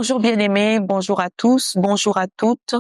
Bonjour bien-aimés, bonjour à tous, bonjour à toutes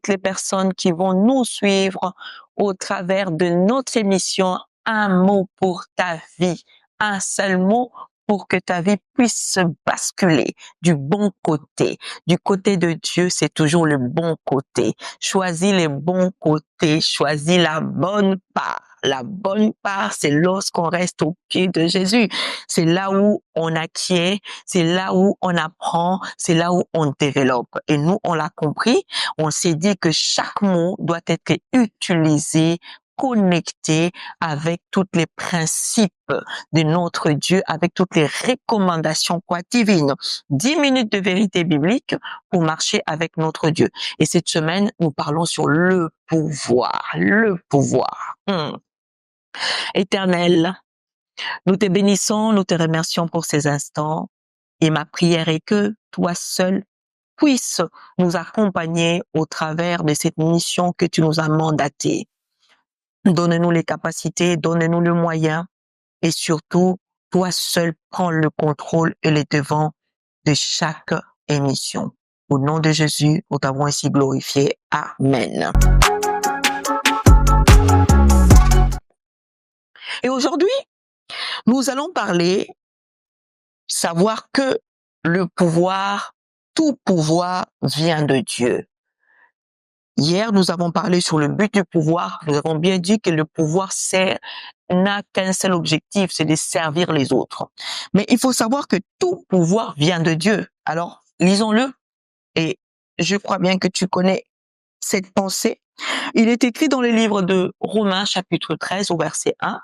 les personnes qui vont nous suivre au travers de notre émission Un mot pour ta vie, un seul mot pour que ta vie puisse basculer du bon côté. Du côté de Dieu, c'est toujours le bon côté. Choisis les bons côtés, choisis la bonne part. La bonne part, c'est lorsqu'on reste au pied de Jésus. C'est là où on acquiert, c'est là où on apprend, c'est là où on développe. Et nous, on l'a compris, on s'est dit que chaque mot doit être utilisé, connecté avec tous les principes de notre Dieu, avec toutes les recommandations divines. 10 minutes de vérité biblique pour marcher avec notre Dieu. Et cette semaine, nous parlons sur le pouvoir. Le pouvoir. Éternel, nous te bénissons, nous te remercions pour ces instants. Et ma prière est que toi seul puisses nous accompagner au travers de cette mission que tu nous as mandatée. Donne-nous les capacités, donne-nous le moyen et surtout, toi seul prends le contrôle et les devants de chaque émission. Au nom de Jésus, nous t'avons ainsi glorifié. Amen. Et aujourd'hui, nous allons savoir que le pouvoir, tout pouvoir vient de Dieu. Hier, nous avons parlé sur le but du pouvoir. Nous avons bien dit que le pouvoir n'a qu'un seul objectif, c'est de servir les autres. Mais il faut savoir que tout pouvoir vient de Dieu. Alors, lisons-le. Et je crois bien que tu connais cette pensée. Il est écrit dans le livre de Romains, chapitre 13, au verset 1.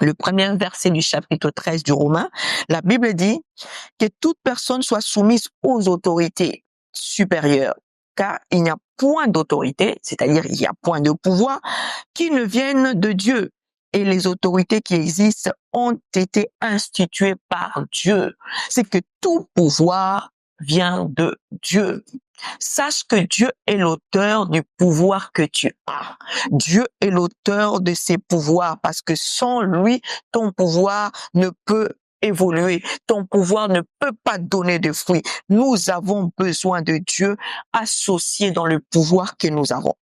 Le premier verset du chapitre 13 du Romain, la Bible dit que toute personne soit soumise aux autorités supérieures, car il n'y a point d'autorité, c'est-à-dire il n'y a point de pouvoir, qui ne vienne de Dieu. Et les autorités qui existent ont été instituées par Dieu. C'est que tout pouvoir vient de Dieu. Sache que Dieu est l'auteur du pouvoir que tu as. Dieu est l'auteur de ces pouvoirs parce que sans lui, ton pouvoir ne peut évoluer. Ton pouvoir ne peut pas donner de fruits. Nous avons besoin de Dieu associé dans le pouvoir que nous avons.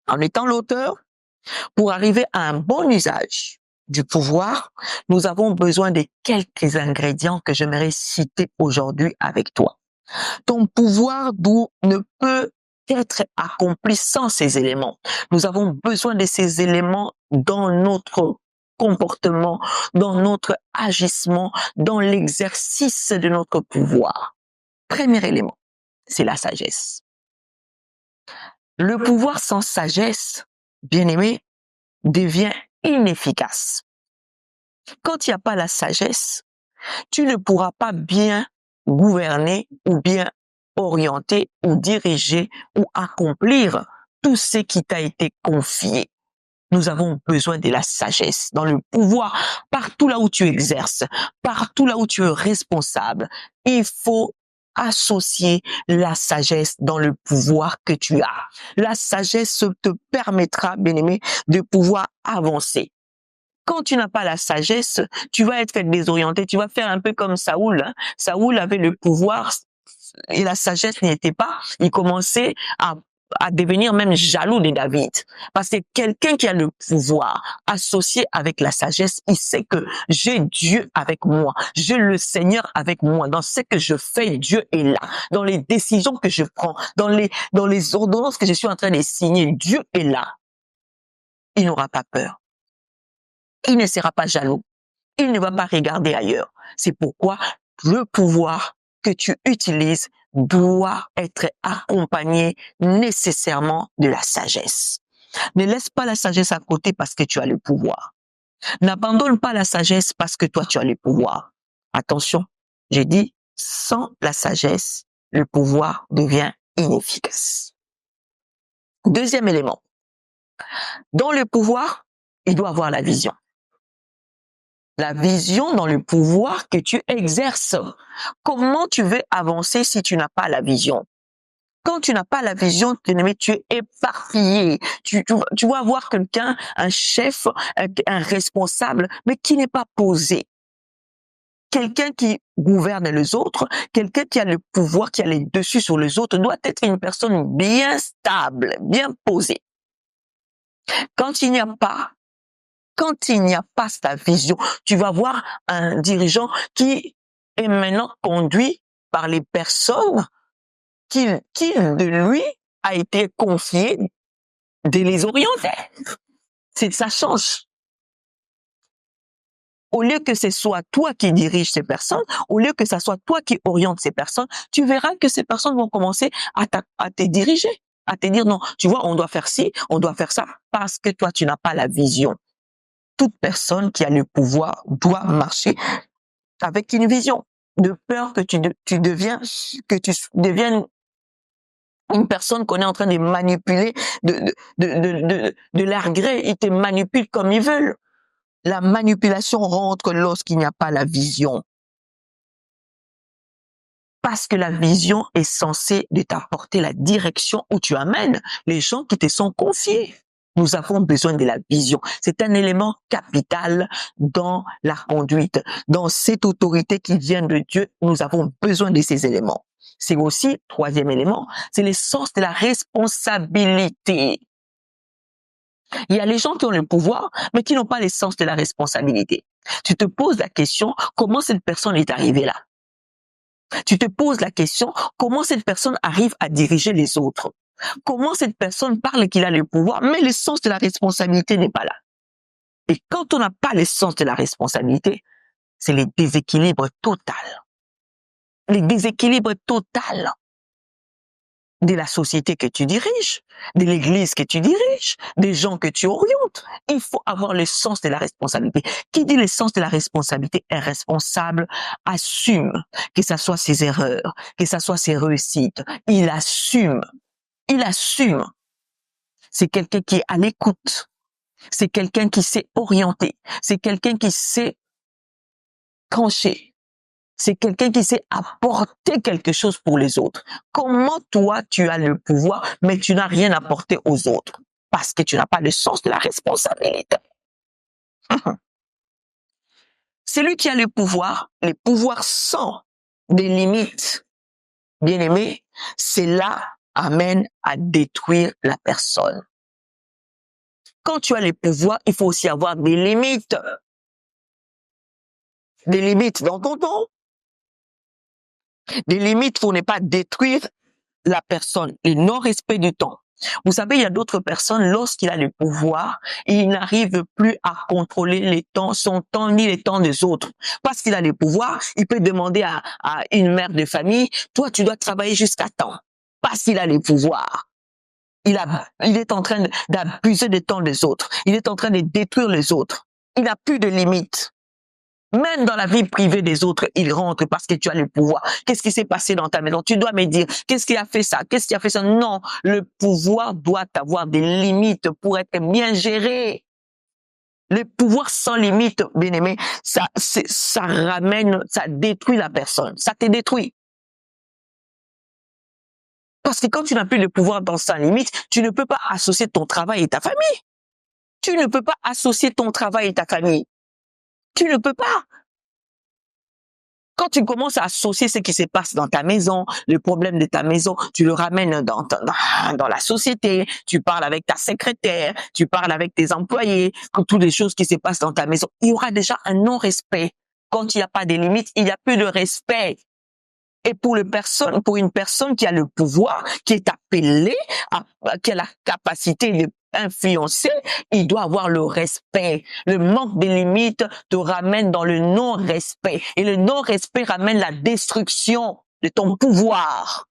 En étant l'auteur, pour arriver à un bon usage du pouvoir, nous avons besoin de quelques ingrédients que j'aimerais citer aujourd'hui avec toi. Ton pouvoir ne peut être accompli sans ces éléments. Nous avons besoin de ces éléments dans notre comportement, dans notre agissement, dans l'exercice de notre pouvoir. Premier élément, c'est la sagesse. Le pouvoir sans sagesse, bien-aimé, devient inefficace. Quand il n'y a pas la sagesse, tu ne pourras pas bien gouverner ou bien orienter ou diriger ou accomplir tout ce qui t'a été confié. Nous avons besoin de la sagesse dans le pouvoir, partout là où tu exerces, partout là où tu es responsable. Il faut associer la sagesse dans le pouvoir que tu as. La sagesse te permettra, bien-aimé, de pouvoir avancer. Quand tu n'as pas la sagesse, tu vas être désorienté, tu vas faire un peu comme Saoul. Saoul avait le pouvoir et la sagesse n'y était pas. Il commençait à devenir même jaloux de David. Parce que quelqu'un qui a le pouvoir associé avec la sagesse, il sait que j'ai Dieu avec moi, j'ai le Seigneur avec moi. Dans ce que je fais, Dieu est là. Dans les décisions que je prends, dans les ordonnances que je suis en train de signer, Dieu est là. Il n'aura pas peur. Il ne sera pas jaloux. Il ne va pas regarder ailleurs. C'est pourquoi le pouvoir que tu utilises doit être accompagné nécessairement de la sagesse. Ne laisse pas la sagesse à côté parce que tu as le pouvoir. N'abandonne pas la sagesse parce que toi tu as le pouvoir. Attention, j'ai dit, sans la sagesse, le pouvoir devient inefficace. Deuxième élément. Dans le pouvoir, il doit avoir la vision. La vision dans le pouvoir que tu exerces. Comment tu veux avancer si tu n'as pas la vision? Quand tu n'as pas la vision, tu es éparpillé. Tu vas avoir quelqu'un, un chef, un responsable, mais qui n'est pas posé. Quelqu'un qui gouverne les autres, quelqu'un qui a le pouvoir, qui a les dessus sur les autres, doit être une personne bien stable, bien posée. Quand il n'y a pas sa vision, tu vas voir un dirigeant qui est maintenant conduit par les personnes qui de lui a été confié de les orienter. Ça change. Au lieu que ce soit toi qui diriges ces personnes, au lieu que ce soit toi qui oriente ces personnes, tu verras que ces personnes vont commencer à te diriger, à te dire non, tu vois, on doit faire ci, on doit faire ça, parce que toi, tu n'as pas la vision. Toute personne qui a le pouvoir doit marcher avec une vision, de peur que tu deviennes une personne qu'on est en train de manipuler de leur gré. Ils te manipulent comme ils veulent. La manipulation rentre lorsqu'il n'y a pas la vision. Parce que la vision est censée de t'apporter la direction où tu amènes les gens qui te sont confiés. Nous avons besoin de la vision. C'est un élément capital dans la conduite. Dans cette autorité qui vient de Dieu, nous avons besoin de ces éléments. C'est aussi, troisième élément, c'est le sens de la responsabilité. Il y a les gens qui ont le pouvoir, mais qui n'ont pas le sens de la responsabilité. Tu te poses la question, comment cette personne est arrivée là? Tu te poses la question, comment cette personne arrive à diriger les autres? Comment cette personne parle qu'il a le pouvoir, mais le sens de la responsabilité n'est pas là. Et quand on n'a pas le sens de la responsabilité, c'est le déséquilibre total. Le déséquilibre total de la société que tu diriges, de l'église que tu diriges, des gens que tu orientes. Il faut avoir le sens de la responsabilité. Qui dit le sens de la responsabilité est responsable, assume que ça soit ses erreurs, que ça soit ses réussites. Il assume. Il assume. C'est quelqu'un qui est à l'écoute. C'est quelqu'un qui sait orienter. C'est quelqu'un qui sait trancher. C'est quelqu'un qui sait apporter quelque chose pour les autres. Comment toi, tu as le pouvoir, mais tu n'as rien apporté aux autres? Parce que tu n'as pas le sens de la responsabilité. Celui qui a le pouvoir, les pouvoirs sans des limites, bien aimé, cela amène à détruire la personne. Quand tu as le pouvoir, il faut aussi avoir des limites. Des limites dans ton temps. Des limites pour ne pas détruire la personne, le non-respect du temps. Vous savez, il y a d'autres personnes, lorsqu'il a le pouvoir, il n'arrive plus à contrôler les temps, son temps ni les temps des autres. Parce qu'il a le pouvoir, il peut demander à une mère de famille, toi, tu dois travailler jusqu'à temps. Parce qu'il a le pouvoir. Il est en train d'abuser du temps des autres. Il est en train de détruire les autres. Il n'a plus de limites. Même dans la vie privée des autres, il rentre parce que tu as le pouvoir. Qu'est-ce qui s'est passé dans ta maison? Tu dois me dire, qu'est-ce qui a fait ça? Qu'est-ce qui a fait ça? Non, le pouvoir doit avoir des limites pour être bien géré. Le pouvoir sans limite, bien aimé, ça détruit la personne. Ça te détruit. Parce que quand tu n'as plus le pouvoir dans sa limite, tu ne peux pas associer ton travail et ta famille. Tu ne peux pas associer ton travail et ta famille. Tu ne peux pas. Quand tu commences à associer ce qui se passe dans ta maison, le problème de ta maison, tu le ramènes dans la société, tu parles avec ta secrétaire, tu parles avec tes employés, toutes les choses qui se passent dans ta maison, il y aura déjà un non-respect. Quand il n'y a pas de limites, il n'y a plus de respect. Et pour une personne qui a le pouvoir, qui est appelée, qui a la capacité d'influencer, il doit avoir le respect. Le manque de limites te ramène dans le non-respect. Et le non-respect ramène la destruction de ton pouvoir.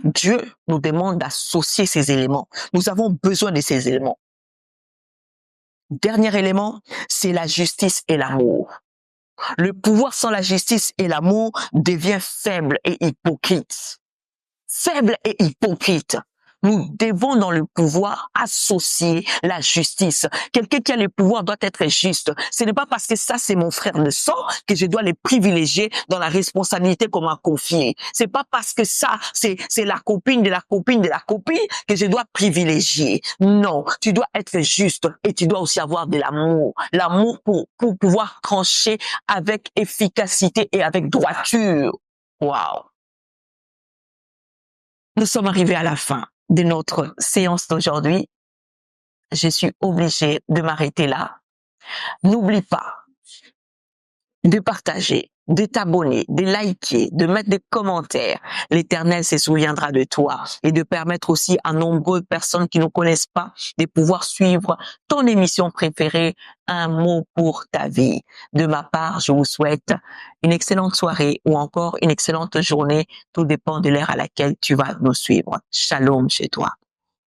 Dieu nous demande d'associer ces éléments. Nous avons besoin de ces éléments. Dernier élément, c'est la justice et l'amour. Le pouvoir sans la justice et l'amour devient faible et hypocrite. Faible et hypocrite. Nous devons dans le pouvoir associer la justice. Quelqu'un qui a le pouvoir doit être juste. Ce n'est pas parce que ça c'est mon frère de sang que je dois les privilégier dans la responsabilité qu'on m'a confiée. C'est pas parce que ça c'est la copine de la copine de la copine que je dois privilégier. Non, tu dois être juste et tu dois aussi avoir de l'amour. L'amour pour pouvoir trancher avec efficacité et avec droiture. Waouh! Nous sommes arrivés à la fin de notre séance d'aujourd'hui. Je suis obligée de m'arrêter là. N'oublie pas de partager, de t'abonner, de liker, de mettre des commentaires. L'Éternel se souviendra de toi et de permettre aussi à nombreuses personnes qui ne connaissent pas de pouvoir suivre ton émission préférée, Un mot pour ta vie. De ma part, je vous souhaite une excellente soirée ou encore une excellente journée. Tout dépend de l'heure à laquelle tu vas nous suivre. Shalom chez toi.